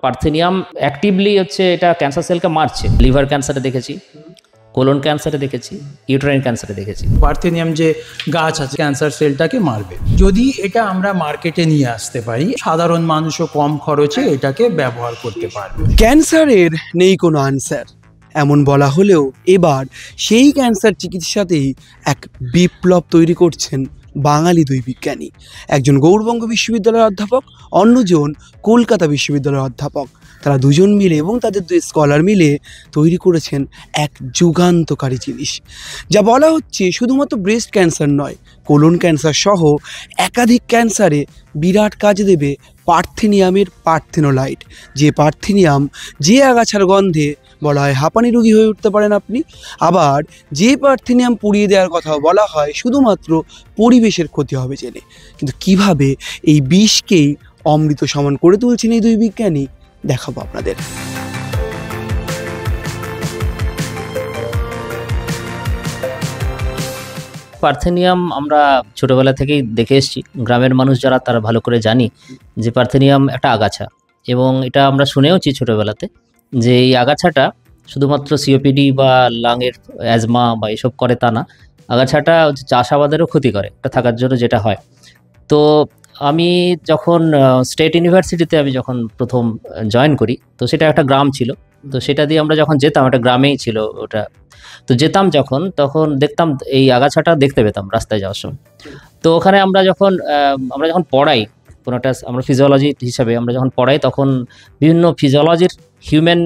Parthenium actively হচ্ছে এটা cancer সেলকে মারছে। লিভার ক্যান্সারে দেখেছি, কোলন ক্যান্সারে দেখেছি, ইউটেরাইন ক্যান্সারে দেখেছি। পার্থেনিয়াম যে গাছ আছে ক্যান্সার সেলটাকে মারবে। যদি এটা আমরা মার্কেটে নিয়ে আসতে পারি, সাধারণ মানুষও কম খরচে এটাকে ব্যবহার করতে পারবে। ক্যান্সারের নেই কোনো আনসার এমন বলা হলেও এবার সেই ক্যান্সার চিকিৎসাতেই এক বিপ্লব তৈরি করছেন বাঙালি দুই বিজ্ঞানী। একজন গৌড়বঙ্গ বিশ্ববিদ্যালয়ের অধ্যাপক, অন্যজন কলকাতা বিশ্ববিদ্যালয়ের অধ্যাপক। তারা দুজন মিলে এবং তাদের দুই স্কলার মিলে তৈরি করেছেন এক যুগান্তকারী জিনিস, যা বলা হচ্ছে শুধুমাত্র ব্রেস্ট ক্যান্সার নয়, কোলন ক্যান্সার সহ একাধিক ক্যান্সারে বিরাট কাজ দেবে পার্থেনিয়ামের পার্থেনোলাইট। যে পার্থেনিয়াম যে আগাছার গন্ধে বলা হয় হাঁপানি রোগী হয়ে উঠতে পারেন আপনি, আবার যে পার্থেনিয়াম পুড়িয়ে দেওয়ার কথাও বলা হয় শুধুমাত্র পরিবেশের ক্ষতি হবে জেনে। কিন্তু কিভাবে এই বিষকেই অমৃত সমান করে তুলছেন এই দুই বিজ্ঞানী দেখাবো আপনাদের। পার্থেনিয়াম আমরা ছোটোবেলা থেকেই দেখে এসেছি, গ্রামের মানুষ যারা তারা ভালো করে জানি যে পার্থেনিয়াম একটা আগাছা, এবং এটা আমরা শুনেওছি ছোটোবেলাতে যে এই আগাছাটা শুধুমাত্র সিওপিডি বা লাংয়ের অ্যাজমা বা এসব করে তা না, আগাছাটা চাষাবাদেরও ক্ষতি করে এটা থাকার জন্য যেটা হয়। তো আমি যখন স্টেট ইউনিভার্সিটিতে আমি যখন প্রথম জয়েন করি, তো সেটা একটা গ্রাম ছিল, তো সেটা দিয়ে আমরা যখন যেতাম, একটা গ্রামেই ছিল ওটা, তো যেতাম যখন তখন দেখতাম এই আগাছাটা দেখতে পেতাম রাস্তায় যাওয়ার সময়। তো ওখানে আমরা যখন পড়াই কোনো একটা, আমরা ফিজিওলজি হিসাবে আমরা যখন পড়াই তখন বিভিন্ন ফিজিওলজির হিউম্যান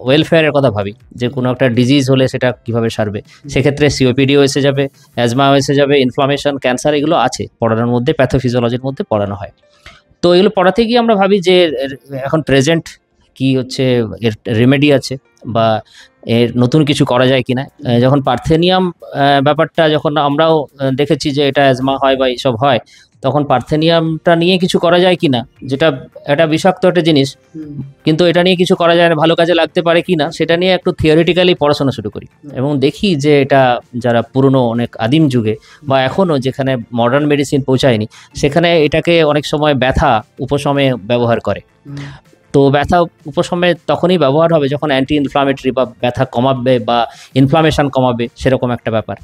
ওয়েলফেয়ারের কথা ভাবি, যে কোনো একটা ডিজিজ হলে সেটা কীভাবে সারবে। সেক্ষেত্রে সিওপিডিও এসে যাবে, অ্যাজমাও এসে যাবে, ইনফ্লামেশন, ক্যান্সার, এগুলো আছে পড়ানোর মধ্যে, প্যাথোফিজিওলজির মধ্যে পড়ানো হয়। তো এগুলো পড়াতে গিয়ে আমরা ভাবি যে এখন প্রেজেন্ট কি হচ্ছে, এর রেমেডি আছে বা এর নতুন কিছু করা যায় কিনা। যখন পার্থেনিয়াম ব্যাপারটা যখন আমরাও দেখেছি যে এটা অ্যাজমা হয় বা এইসব হয়, তখন পার্থেনিয়ামটা নিয়ে কিছু করা যায় কিনা, যেটা একটা বিষাক্ত একটা জিনিস, কিন্তু এটা নিয়ে কিছু করা যায় না, ভালো কাজে লাগতে পারে কিনা, সেটা নিয়ে একটু থিওরিটিক্যালি পড়াশোনা শুরু করি এবং দেখি যে এটা যারা পুরনো অনেক আদিম যুগে বা এখনও যেখানে মডার্ন মেডিসিন পৌঁছায়নি, সেখানে এটাকে অনেক সময় ব্যথা উপশমে ব্যবহার করে। তো ব্যথা উপশমে তখনই ব্যবহার হবে যখন অ্যান্টি ইনফ্লামেটরি বা ব্যথা কমাবে বা ইনফ্লামেশন কমাবে, সেরকম একটা ব্যাপার।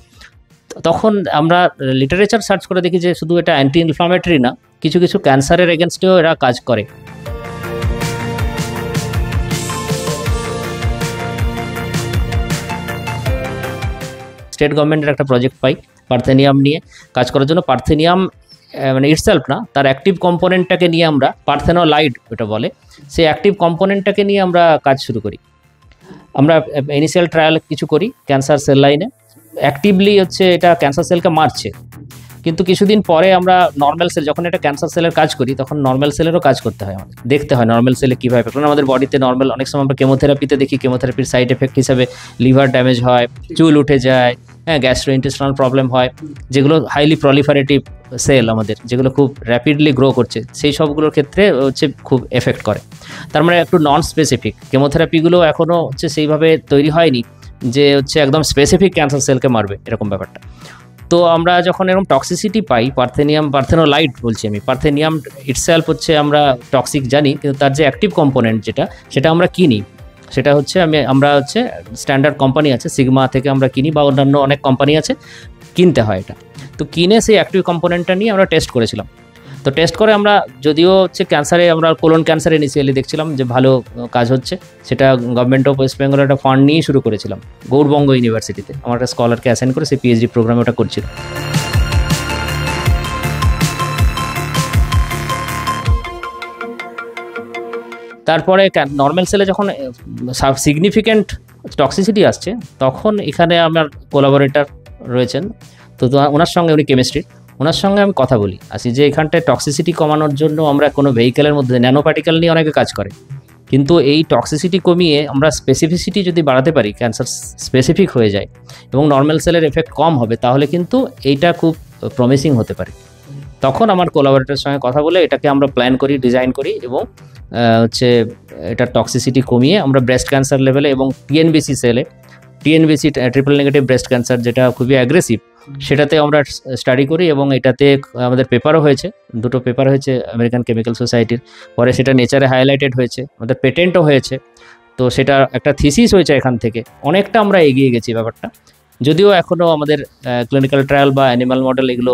তখন আমরা লিটারেচার সার্চ করে দেখি যে শুধু এটা অ্যান্টি ইনফ্লামেটরি না, কিছু কিছু ক্যান্সারের এগেনস্টেও এরা কাজ করে। স্টেট গভর্নমেন্টের একটা প্রজেক্ট পাই পার্থেনিয়াম নিয়ে কাজ করার জন্য। পার্থেনিয়াম মানে ইটসেলফ না, তার অ্যাক্টিভ কম্পোনেন্টটাকে নিয়ে আমরা, পার্থেনোলাইট এটা বলে, সেই অ্যাক্টিভ কম্পোনেন্টটাকে নিয়ে আমরা কাজ শুরু করি। আমরা ইনিশিয়াল ট্রায়াল কিছু করি ক্যান্সার সেল লাইনে, অ্যাক্টিভলি হচ্ছে এটা ক্যান্সার সেলকে মারছে। কিন্তু কিছুদিন পরে আমরা নর্মাল সেল, যখন এটা ক্যান্সার সেলের কাজ করি তখন নর্মাল সেলেরও কাজ করতে হয়, আমাদের দেখতে হয় নর্মাল সেলে কীভাবে, কারণ আমাদের বডিতে নর্মাল অনেক সময় আমরা কেমোথেরাপিতে দেখি, কেমোথেরাপির সাইড এফেক্ট হিসাবে লিভার ড্যামেজ হয়, চুল উঠে যায়, হ্যাঁ, গ্যাস্ট্রোইন্টেস্টিনাল প্রবলেম হয়, যেগুলো হাইলি প্রলিফারেটিভ সেল আমাদের, যেগুলো খুব র্যাপিডলি গ্রো করছে, সেই সবগুলোর ক্ষেত্রে হচ্ছে খুব এফেক্ট করে। তার মানে একটু নন স্পেসিফিক কেমোথেরাপিগুলো এখনও হচ্ছে সেইভাবে তৈরি হয়নি যে হচ্ছে একদম স্পেসিফিক ক্যান্সার সেলকে মারবে এরকম ব্যাপারটা। তো আমরা যখন এরকম টক্সিসিটি পাই, পার্থেনোলাইট বলছি আমি, পার্থেনিয়াম ইটসেলফ হচ্ছে আমরা টক্সিক জানি, কিন্তু তার যে অ্যাক্টিভ কম্পোনেন্ট সেটা আমরা কিনি, সেটা হচ্ছে আমরা হচ্ছে স্ট্যান্ডার্ড কোম্পানি আছে সিগমা থেকে আমরা কিনি, বা অন্যান্য অনেক কোম্পানি আছে, কিনতে হয় এটা। তো কিনে সেই অ্যাক্টিভ কম্পোনেন্টটা নিয়ে আমরা টেস্ট করেছিলাম। তো টেস্ট করে আমরা, যদিও হচ্ছে ক্যান্সারে, আমরা কোলন ক্যান্সারে ইনিশিয়ালি দেখছিলাম যে ভালো কাজ হচ্ছে, সেটা গভর্নমেন্ট অফ ওয়েস্ট বেঙ্গল একটা ফান্ড নিয়ে শুরু করেছিলাম গৌড়বঙ্গ ইউনিভার্সিটিতে, আমার একটা স্কলারকে অ্যাসাইন করে সেই পিএইচডি প্রোগ্রামে ওটা করছিল। তারপরে নর্মাল সেলে যখন সিগনিফিক্যান্ট টক্সিসিটি আসছে, তখন এখানে আমার কোলাবোরেটর রয়েছেন, তো ওনার সঙ্গে, উনি কেমিস্ট্রি, ওনার সঙ্গে আমি কথা বলি আসি যে এখানটায় টক্সিসিটি কমানোর জন্য আমরা কোনো ভেহিকেলের মধ্যে ন্যানো পার্টিকেল নিয়ে অনেকে কাজ করে, কিন্তু এই টক্সিসিটি কমিয়ে আমরা স্পেসিফিসিটি যদি বাড়াতে পারি, ক্যান্সার স্পেসিফিক হয়ে যায় এবং নর্মাল সেলের এফেক্ট কম হবে, তাহলে কিন্তু এইটা খুব প্রমিসিং হতে পারে। তখন আমার কোলাবোরেটরের সঙ্গে কথা বলে এটাকে আমরা প্ল্যান করি, ডিজাইন করি, এবং হচ্ছে এটা টক্সিসিটি কমিয়ে আমরা ব্রেস্ট ক্যান্সার লেভেলে এবং টিএনবিসি সেলে, টিএনবিসি ট্রিপল নেগেটিভ ব্রেস্ট ক্যান্সার, যেটা খুবই অ্যাগ্রেসিভ, সেটাতে আমরা স্টাডি করি এবং এটাতে আমাদের পেপারও হয়েছে, 2টো পেপার হয়েছে আমেরিকান কেমিক্যাল সোসাইটির, পরে সেটা নেচারে হাইলাইটেড হয়েছে, আমাদের পেটেন্টও হয়েছে। তো সেটা একটা থিসিস হয়েছে, এখান থেকে অনেকটা আমরা এগিয়ে গেছি ব্যাপারটা। যদিও এখনও আমাদের ক্লিনিক্যাল ট্রায়াল বা অ্যানিমাল মডেল এগুলো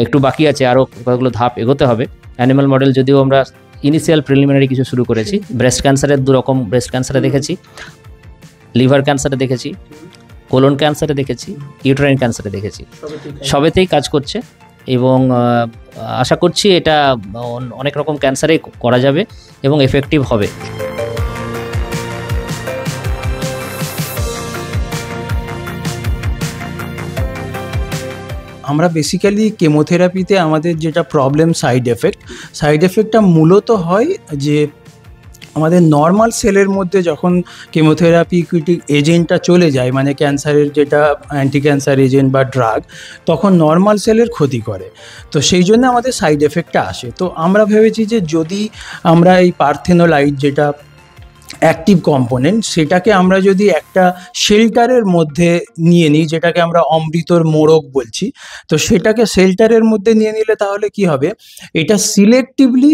একটু বাকি আছে, আরও কতগুলো ধাপ এগোতে হবে। অ্যানিমাল মডেল যদিও আমরা ইনিশিয়াল প্রিলিমিনারি কিছু শুরু করেছি, ব্রেস্ট ক্যান্সারের 2 রকম ব্রেস্ট ক্যান্সারে দেখেছি, লিভার ক্যান্সারে দেখেছি, কোলন ক্যান্সারে দেখেছি, ইউটেরাইন ক্যান্সারে দেখেছি, সবেতেই কাজ করছে এবং আশা করছি এটা অনেক রকম ক্যান্সারে করা যাবে এবং এফেক্টিভ হবে। আমরা বেসিক্যালি কেমোথেরাপিতে আমাদের যেটা প্রবলেম সাইড এফেক্টটা মূলত হয় যে আমাদের নর্মাল সেলের মধ্যে যখন কেমোথেরাপিউটিক এজেন্টটা চলে যায়, মানে ক্যান্সারের যেটা অ্যান্টি ক্যান্সার এজেন্ট বা ড্রাগ, তখন নর্মাল সেলের ক্ষতি করে। তো সেই জন্য আমাদের সাইড এফেক্টটা আসে। তো আমরা ভেবেছি যে যদি আমরা এই পার্থেনোলাইট যেটা অ্যাক্টিভ কম্পোনেন্ট, সেটাকে আমরা যদি একটা শেল্টারের মধ্যে নিয়ে নিই, যেটাকে আমরা অমৃতর মোড়ক বলছি, তো সেটাকে শেল্টারের মধ্যে নিয়ে নিলে তাহলে কি হবে, এটা সিলেক্টিভলি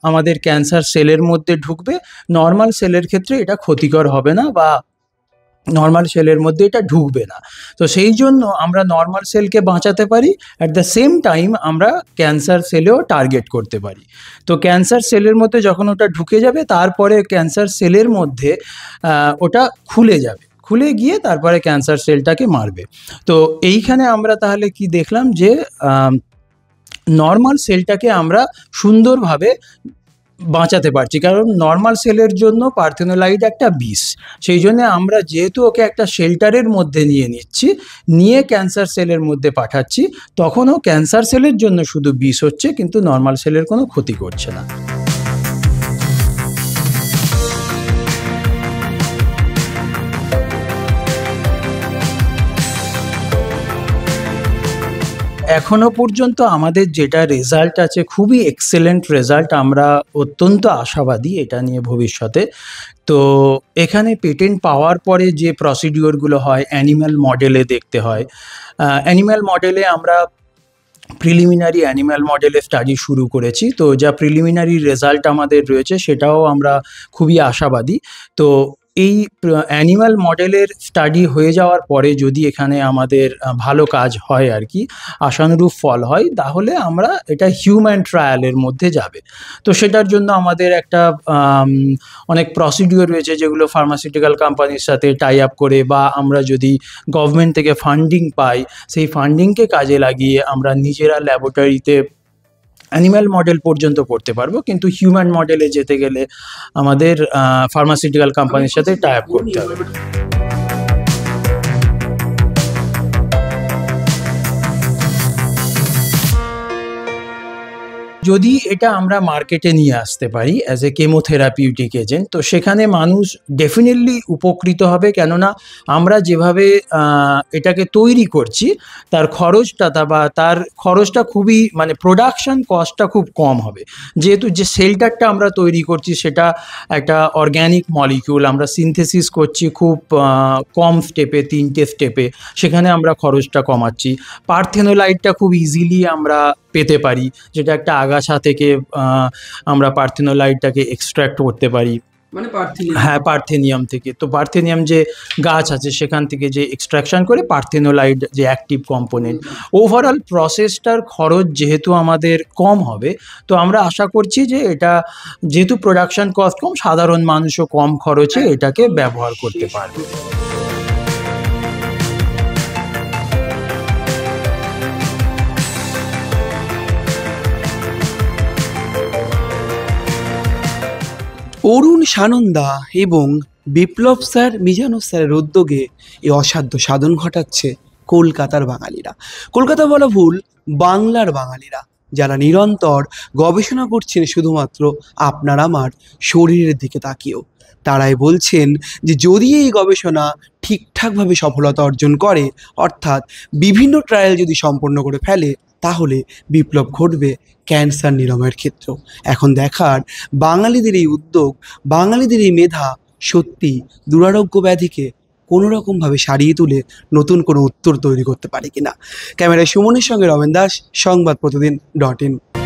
আমাদের ক্যান্সার সেলের মধ্যে ঢুকবে, নর্মাল সেলের ক্ষেত্রে এটা ক্ষতিকর হবে না বা নর্মাল সেলের মধ্যে এটা ঢুকবে না। তো সেই জন্য আমরা নর্মাল সেলকে বাঁচাতে পারি, অ্যাট দ্য সেম টাইম আমরা ক্যান্সার সেলেও টার্গেট করতে পারি। তো ক্যান্সার সেলের মধ্যে যখন ওটা ঢুকে যাবে, তারপরে ক্যান্সার সেলের মধ্যে ওটা খুলে গিয়ে তারপরে ক্যান্সার সেলটাকে মারবে। তো এইখানে আমরা তাহলে কি দেখলাম যে নর্মাল সেলটাকে আমরা সুন্দরভাবে বাঁচাতে পারছি, কারণ নর্মাল সেলের জন্য পার্থেনোলাইট একটা বিষ। সেই জন্য আমরা যেহেতু ওকে একটা শেল্টারের মধ্যে নিয়ে ক্যান্সার সেলের মধ্যে পাঠাচ্ছি, তখনও ক্যান্সার সেলের জন্য শুধু বিষ হচ্ছে, কিন্তু নর্মাল সেলের কোনো ক্ষতি করছে না। এখনো পর্যন্ত আমাদের যেটা রেজাল্ট আছে, খুবই এক্সেলেন্ট রেজাল্ট। আমরা অত্যন্ত আশাবাদী এটা নিয়ে ভবিষ্যতে। তো এখানে পেটেন্ট পাওয়ার পরে যে প্রসিডিওরগুলো হয়, অ্যানিম্যাল মডেলে দেখতে হয়। অ্যানিম্যাল মডেলে আমরা প্রিলিমিনারি অ্যানিম্যাল মডেলে স্টাডি শুরু করেছি। তো যা প্রিলিমিনারি রেজাল্ট আমাদের রয়েছে, সেটাও আমরা খুবই আশাবাদী। তো এই অ্যানিম্যাল মডেলের স্টাডি হয়ে যাওয়ার পরে যদি এখানে আমাদের ভালো কাজ হয় আর কি, আশানুরূপ ফল হয়, তাহলে আমরা এটা হিউম্যান ট্রায়ালের মধ্যে যাবে। তো সেটার জন্য আমাদের একটা অনেক প্রসিডিওর রয়েছে, যেগুলো ফার্মাসিউটিক্যাল কোম্পানির সাথে টাই আপ করে, বা আমরা যদি গভর্নমেন্ট থেকে ফান্ডিং পাই, সেই ফান্ডিংকে কাজে লাগিয়ে আমরা নিজেরা ল্যাবরেটরিতে অ্যানিম্যাল মডেল পর্যন্ত করতে পারবো। কিন্তু হিউম্যান মডেলে যেতে গেলে আমাদের ফার্মাসিউটিক্যাল কোম্পানির সাথে টাই আপ করতে হবে। যদি এটা আমরা মার্কেটে নিয়ে আসতে পারি অ্যাজ এ কেমোথেরাপিউটিক এজেন্ট, তো সেখানে মানুষ ডেফিনেটলি উপকৃত হবে। কেননা আমরা যেভাবে এটাকে তৈরি করছি, তার খরচটা খুবই, মানে প্রোডাকশন কস্টটা খুব কম হবে। যেহেতু যে শেল্টারটা আমরা তৈরি করছি সেটা একটা অর্গ্যানিক মলিকিউল, আমরা সিনথেসিস করছি খুব কম স্টেপে, 3টে স্টেপে, সেখানে আমরা খরচটা কমাচ্ছি। পার্থেনোলাইটটা খুব ইজিলি আমরা পেতে পারি, যেটা একটা আগাছা থেকে আমরা পার্থেনোলাইটটাকে এক্সট্র্যাক্ট করতে পারি, মানে হ্যাঁ, পার্থেনিয়াম থেকে। তো পার্থেনিয়াম যে গাছ আছে, সেখান থেকে যে এক্সট্রাকশন করে পার্থেনোলাইট যে অ্যাক্টিভ কম্পোনেন্ট, ওভারঅল প্রসেসটার খরচ যেহেতু আমাদের কম হবে, তো আমরা আশা করছি যে এটা যেহেতু প্রোডাকশন কস্ট কম, সাধারণ মানুষও কম খরচে এটাকে ব্যবহার করতে পারবে। অরুণ সানন্দা এবং বিপ্লব স্যার, মিজানুর স্যারের উদ্যোগে এই অসাধ্য সাধন ঘটাচ্ছে কলকাতার বাঙালিরা। কলকাতা বলা ভুল, বাংলার বাঙালিরা, যারা নিরন্তর গবেষণা করছেন শুধুমাত্র আপনার আমার শরীরের দিকে তাকিয়েও। তারাই বলছেন যে যদি এই গবেষণা ঠিকঠাকভাবে সফলতা অর্জন করে, অর্থাৎ বিভিন্ন ট্রায়াল যদি সম্পন্ন করে ফেলে, তাহলে বিপ্লব ঘটবে ক্যান্সার নিরাময়ের ক্ষেত্রেও। এখন দেখার বাঙালিদের এই উদ্যোগ, বাঙালিদের এই মেধা সত্যি দুরারোগ্য ব্যাধিকে কোনো রকমভাবে সারিয়ে তুলে নতুন কোনো উত্তর তৈরি করতে পারে কিনা। ক্যামেরায় সুমনের সঙ্গে রমেন দাস, সংবাদ প্রতিদিন .in।